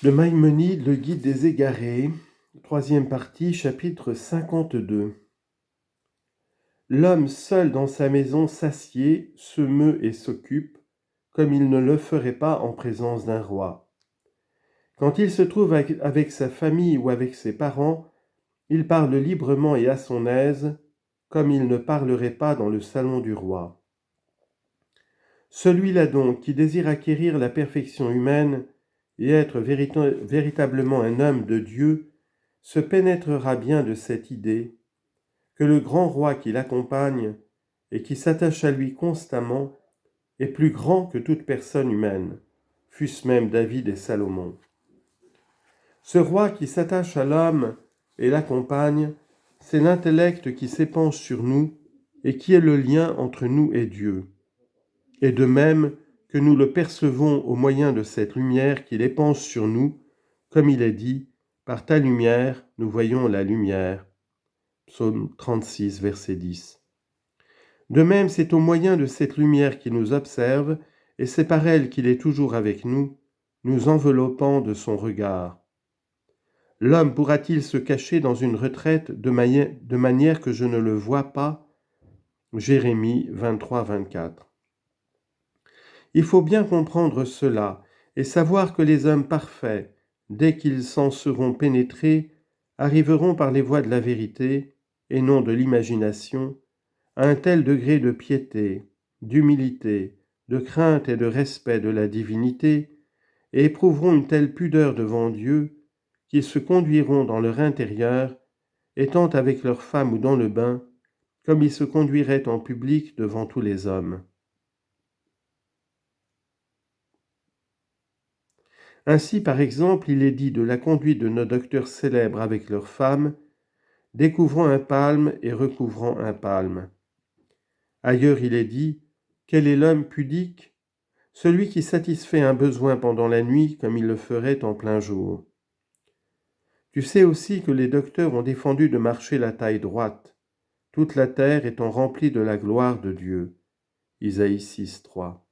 De Maïmonide, le guide des égarés, troisième partie, chapitre 52. L'homme seul dans sa maison s'assied, se meut et s'occupe, comme il ne le ferait pas en présence d'un roi. Quand il se trouve avec sa famille ou avec ses parents, il parle librement et à son aise, comme il ne parlerait pas dans le salon du roi. Celui-là donc qui désire acquérir la perfection humaine et être véritablement un homme de Dieu, se pénétrera bien de cette idée que le grand roi qui l'accompagne et qui s'attache à lui constamment est plus grand que toute personne humaine, fût-ce même David et Salomon. Ce roi qui s'attache à l'homme et l'accompagne, c'est l'intellect qui s'épanche sur nous et qui est le lien entre nous et Dieu. Et de même que nous le percevons au moyen de cette lumière qui épanche sur nous, comme il est dit, « Par ta lumière, nous voyons la lumière ». Psaume 36, verset 10. De même, c'est au moyen de cette lumière qui nous observe, et c'est par elle qu'il est toujours avec nous, nous enveloppant de son regard. L'homme pourra-t-il se cacher dans une retraite de manière que je ne le vois pas ? Jérémie 23, 24. Il faut bien comprendre cela et savoir que les hommes parfaits, dès qu'ils s'en seront pénétrés, arriveront par les voies de la vérité, et non de l'imagination, à un tel degré de piété, d'humilité, de crainte et de respect de la divinité, et éprouveront une telle pudeur devant Dieu, qu'ils se conduiront dans leur intérieur, étant avec leurs femmes ou dans le bain, comme ils se conduiraient en public devant tous les hommes. Ainsi, par exemple, il est dit de la conduite de nos docteurs célèbres avec leurs femmes, découvrant un palme et recouvrant un palme. Ailleurs, il est dit, quel est l'homme pudique ? Celui qui satisfait un besoin pendant la nuit comme il le ferait en plein jour. Tu sais aussi que les docteurs ont défendu de marcher la taille droite, toute la terre étant remplie de la gloire de Dieu. Isaïe 6, 3.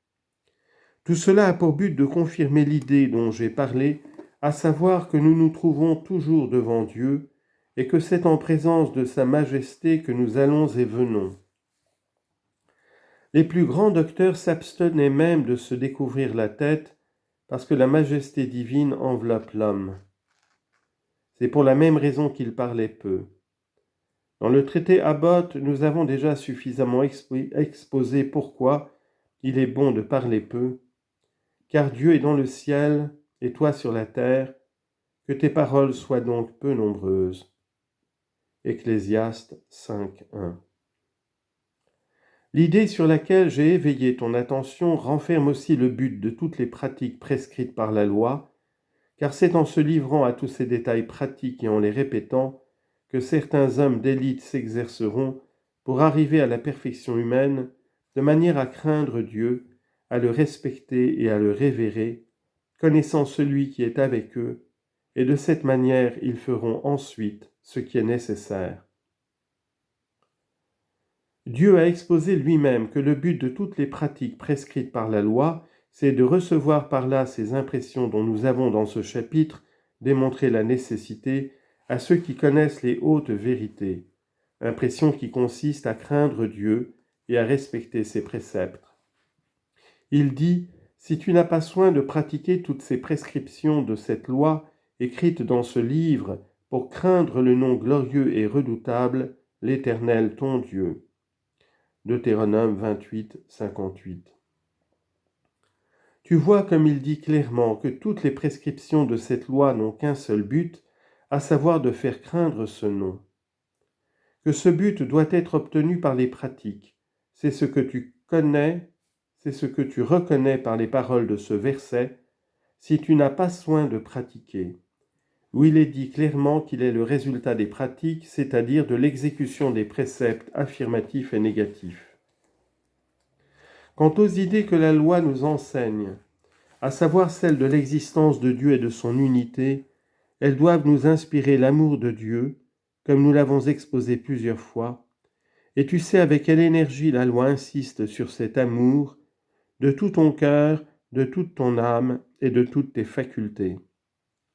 Tout cela a pour but de confirmer l'idée dont j'ai parlé, à savoir que nous nous trouvons toujours devant Dieu et que c'est en présence de sa majesté que nous allons et venons. Les plus grands docteurs s'abstenaient même de se découvrir la tête parce que la majesté divine enveloppe l'homme. C'est pour la même raison qu'ils parlaient peu. Dans le traité Abbot, nous avons déjà suffisamment exposé pourquoi il est bon de parler peu, car Dieu est dans le ciel et toi sur la terre, que tes paroles soient donc peu nombreuses. Ecclésiaste 5.1. L'idée sur laquelle j'ai éveillé ton attention renferme aussi le but de toutes les pratiques prescrites par la loi, car c'est en se livrant à tous ces détails pratiques et en les répétant que certains hommes d'élite s'exerceront pour arriver à la perfection humaine de manière à craindre Dieu, à le respecter et à le révérer, connaissant celui qui est avec eux, et de cette manière ils feront ensuite ce qui est nécessaire. Dieu a exposé lui-même que le but de toutes les pratiques prescrites par la loi, c'est de recevoir par là ces impressions dont nous avons dans ce chapitre démontré la nécessité à ceux qui connaissent les hautes vérités, impressions qui consistent à craindre Dieu et à respecter ses préceptes. Il dit, si tu n'as pas soin de pratiquer toutes ces prescriptions de cette loi écrite dans ce livre pour craindre le nom glorieux et redoutable, l'Éternel ton Dieu. Deutéronome 28, 58. Tu vois comme il dit clairement que toutes les prescriptions de cette loi n'ont qu'un seul but, à savoir de faire craindre ce nom. Que ce but doit être obtenu par les pratiques, c'est ce que tu connais, c'est ce que tu reconnais par les paroles de ce verset, si tu n'as pas soin de pratiquer, où il est dit clairement qu'il est le résultat des pratiques, c'est-à-dire de l'exécution des préceptes affirmatifs et négatifs. Quant aux idées que la loi nous enseigne, à savoir celles de l'existence de Dieu et de son unité, elles doivent nous inspirer l'amour de Dieu, comme nous l'avons exposé plusieurs fois, et tu sais avec quelle énergie la loi insiste sur cet amour, de tout ton cœur, de toute ton âme et de toutes tes facultés.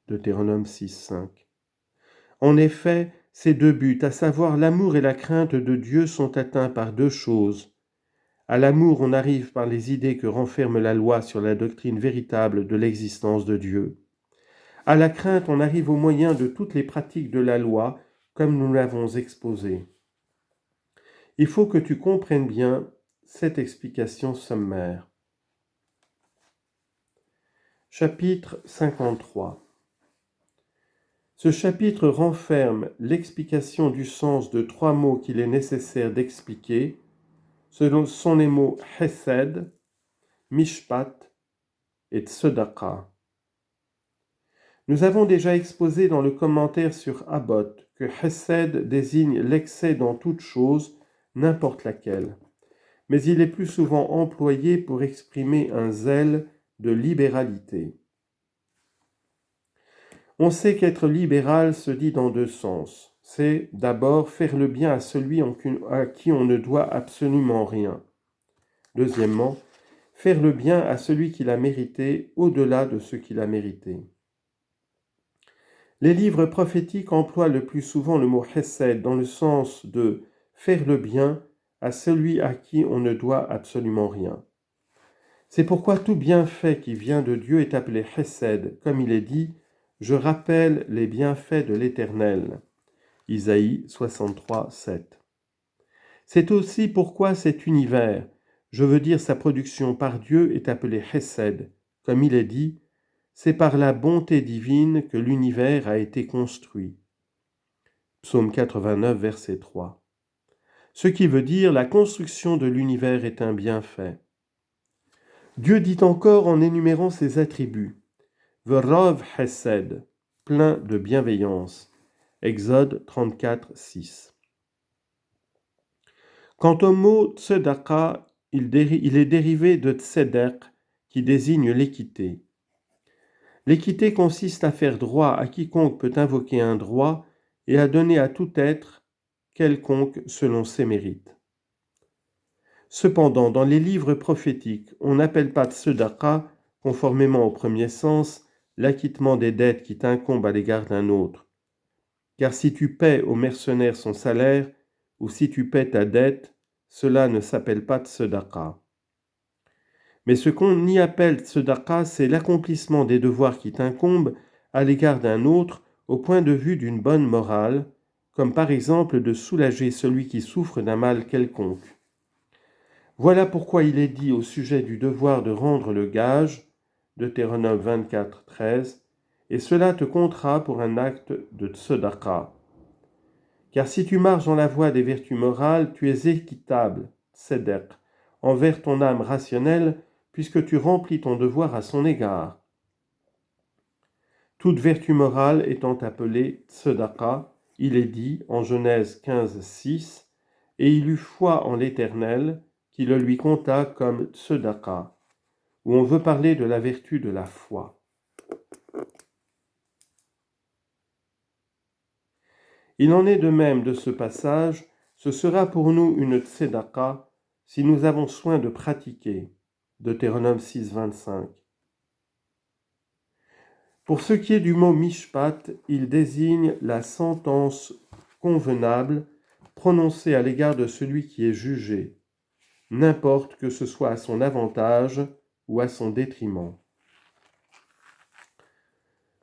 Deutéronome 6, 5. En effet, ces deux buts, à savoir l'amour et la crainte de Dieu, sont atteints par deux choses. À l'amour, on arrive par les idées que renferme la loi sur la doctrine véritable de l'existence de Dieu. À la crainte, on arrive au moyen de toutes les pratiques de la loi, comme nous l'avons exposé. Il faut que tu comprennes bien cette explication sommaire. Chapitre 53. Ce chapitre renferme l'explication du sens de trois mots qu'il est nécessaire d'expliquer. Ce sont les mots Hesed, Mishpat et Tzedaka. Nous avons déjà exposé dans le commentaire sur Abbot que Hesed désigne l'excès dans toute chose, n'importe laquelle. Mais il est plus souvent employé pour exprimer un zèle de libéralité. On sait qu'être libéral se dit dans deux sens. C'est d'abord faire le bien à celui à qui on ne doit absolument rien. Deuxièmement, faire le bien à celui qui l'a mérité au-delà de ce qu'il a mérité. Les livres prophétiques emploient le plus souvent le mot Hesed dans le sens de faire le bien à celui à qui on ne doit absolument rien. C'est pourquoi tout bienfait qui vient de Dieu est appelé Hesed, comme il est dit « Je rappelle les bienfaits de l'Éternel » Isaïe 63, 7. C'est aussi pourquoi cet univers, je veux dire sa production par Dieu, est appelé Hesed, comme il est dit « C'est par la bonté divine que l'univers a été construit » Psaume 89, verset 3. Ce qui veut dire la construction de l'univers est un bienfait. Dieu dit encore en énumérant ses attributs « V'rov Hesed » plein de bienveillance. Exode 34, 6. Quant au mot tzedaka, il est dérivé de tzedek, qui désigne l'équité. L'équité consiste à faire droit à quiconque peut invoquer un droit et à donner à tout être quelconque selon ses mérites. Cependant, dans les livres prophétiques, on n'appelle pas tzedaka, conformément au premier sens, l'acquittement des dettes qui t'incombent à l'égard d'un autre. Car si tu paies au mercenaire son salaire, ou si tu paies ta dette, cela ne s'appelle pas tzedaka. Mais ce qu'on y appelle tzedaka, c'est l'accomplissement des devoirs qui t'incombent à l'égard d'un autre au point de vue d'une bonne morale, comme par exemple de soulager celui qui souffre d'un mal quelconque. Voilà pourquoi il est dit au sujet du devoir de rendre le gage, Deutéronome 24, 13, et cela te comptera pour un acte de tzedaka. Car si tu marches dans la voie des vertus morales, tu es équitable, tzedek, envers ton âme rationnelle, puisque tu remplis ton devoir à son égard. Toute vertu morale étant appelée tzedaka, il est dit en Genèse 15, 6, « Et il eut foi en l'Éternel, qui le lui compta comme tzedaka », où on veut parler de la vertu de la foi. Il en est de même de ce passage, ce sera pour nous une tzedaka si nous avons soin de pratiquer. Deutéronome 6, 25. Pour ce qui est du mot mishpat, il désigne la sentence convenable prononcée à l'égard de celui qui est jugé, n'importe que ce soit à son avantage ou à son détriment.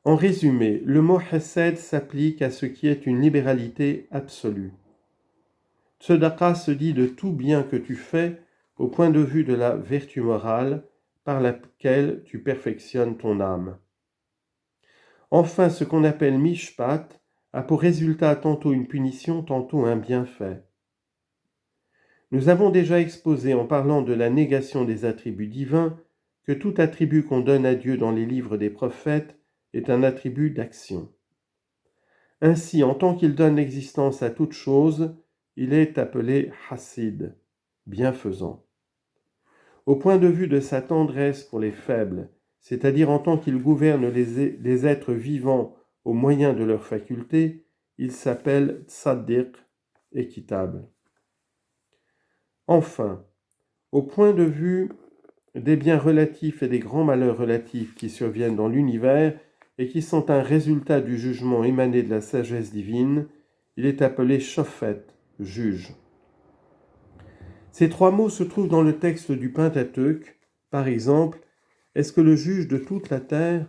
En résumé, le mot hesed s'applique à ce qui est une libéralité absolue. Tzedaka se dit de tout bien que tu fais au point de vue de la vertu morale par laquelle tu perfectionnes ton âme. Enfin, ce qu'on appelle mishpat a pour résultat tantôt une punition, tantôt un bienfait. Nous avons déjà exposé en parlant de la négation des attributs divins que tout attribut qu'on donne à Dieu dans les livres des prophètes est un attribut d'action. Ainsi, en tant qu'il donne l'existence à toute chose, il est appelé Hassid, bienfaisant. Au point de vue de sa tendresse pour les faibles, c'est-à-dire en tant qu'il gouverne les êtres vivants au moyen de leurs facultés, il s'appelle Tzaddik, équitable. Enfin, au point de vue des biens relatifs et des grands malheurs relatifs qui surviennent dans l'univers, et qui sont un résultat du jugement émané de la sagesse divine, il est appelé Shophet, juge. Ces trois mots se trouvent dans le texte du Pentateuque. Par exemple, est-ce que le juge de toute la terre,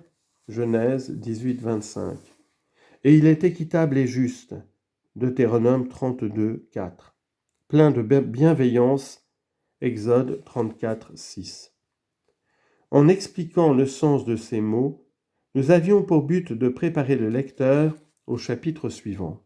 Genèse 18, 25, et il est équitable et juste, Deutéronome 32, 4, plein de bienveillance, Exode 34, 6. En expliquant le sens de ces mots, nous avions pour but de préparer le lecteur au chapitre suivant.